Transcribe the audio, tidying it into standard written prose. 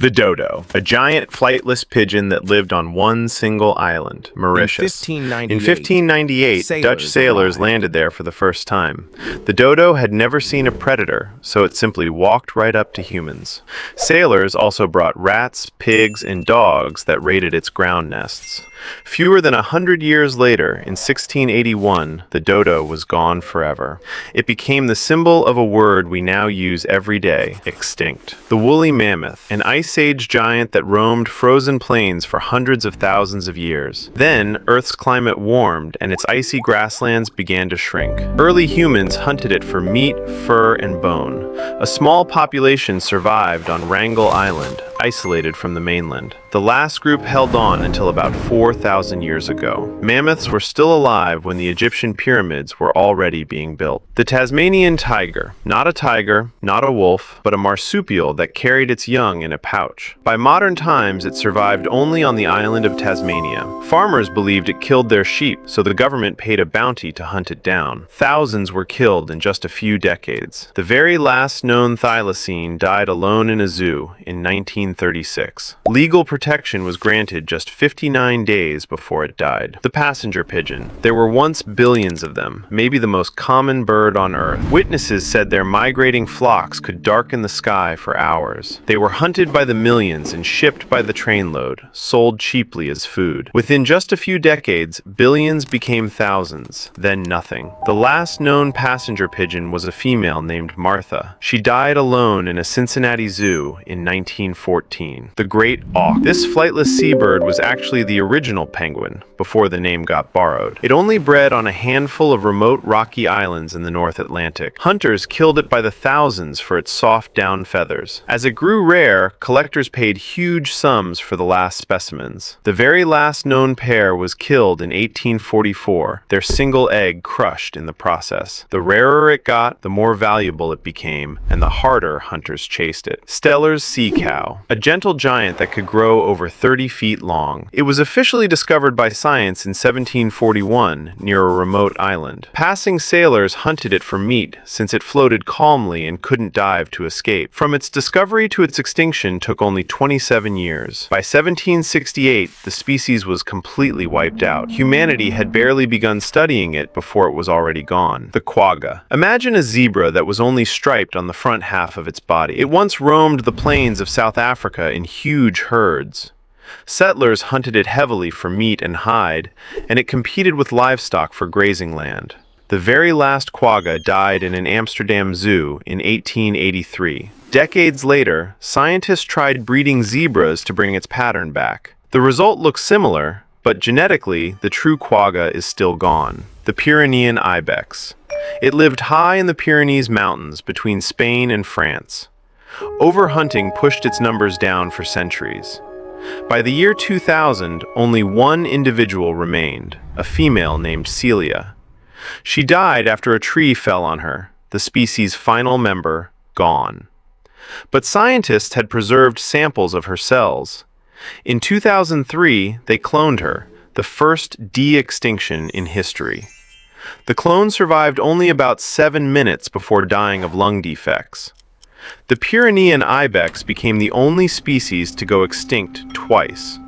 The dodo, a giant flightless pigeon that lived on one single island, Mauritius. In 1598, Dutch sailors landed there for the first time. The dodo had never seen a predator, so it simply walked right up to humans. Sailors also brought rats, pigs, and dogs that raided its ground nests. Fewer than 100 years later, in 1681, the dodo was gone forever. It became the symbol of a word we now use every day, extinct. The woolly mammoth, an ice age giant that roamed frozen plains for hundreds of thousands of years. Then, Earth's climate warmed and its icy grasslands began to shrink. Early humans hunted it for meat, fur, and bone. A small population survived on Wrangel Island, isolated from the mainland. The last group held on until about 4,000 years ago. Mammoths were still alive when the Egyptian pyramids were already being built. The Tasmanian tiger, not a wolf, but a marsupial that carried its young in a pouch. By modern times, it survived only on the island of Tasmania. Farmers believed it killed their sheep, so the government paid a bounty to hunt it down. Thousands were killed in just a few decades. The very last known thylacine died alone in a zoo in 1936. Legal protection was granted just 59 days before it died. The passenger pigeon. There were once billions of them, maybe the most common bird on Earth. Witnesses said their migrating flocks could darken the sky for hours. They were hunted by the millions and shipped by the trainload, sold cheaply as food. Within just a few decades, billions became thousands, then nothing. The last known passenger pigeon was a female named Martha. She died alone in a Cincinnati zoo in 1914. The great auk. This flightless seabird was actually the original penguin, before the name got borrowed. It only bred on a handful of remote rocky islands in the North Atlantic. Hunters killed it by the thousands for its soft down feathers. As it grew rare, collectors paid huge sums for the last specimens. The very last known pair was killed in 1844, their single egg crushed in the process. The rarer it got, the more valuable it became, and the harder hunters chased it. Steller's sea cow, a gentle giant that could grow over 30 feet long. It was officially discovered by science in 1741 near a remote island. Passing sailors hunted it for meat since it floated calmly and couldn't dive to escape. From its discovery to its extinction took only 27 years. By 1768, the species was completely wiped out. Humanity had barely begun studying it before it was already gone. The quagga. Imagine a zebra that was only striped on the front half of its body. It once roamed the plains of South Africa in huge herds. Settlers hunted it heavily for meat and hide, and it competed with livestock for grazing land. The very last quagga died in an Amsterdam zoo in 1883. Decades later, scientists tried breeding zebras to bring its pattern back. The result looks similar, but genetically, the true quagga is still gone. The Pyrenean Ibex. It lived high in the Pyrenees Mountains between Spain and France. Overhunting pushed its numbers down for centuries. By the year 2000, only one individual remained, a female named Celia. She died after a tree fell on her, the species' final member gone. But scientists had preserved samples of her cells. In 2003, they cloned her, the first de-extinction in history. The clone survived only about 7 minutes before dying of lung defects. The Pyrenean Ibex became the only species to go extinct twice.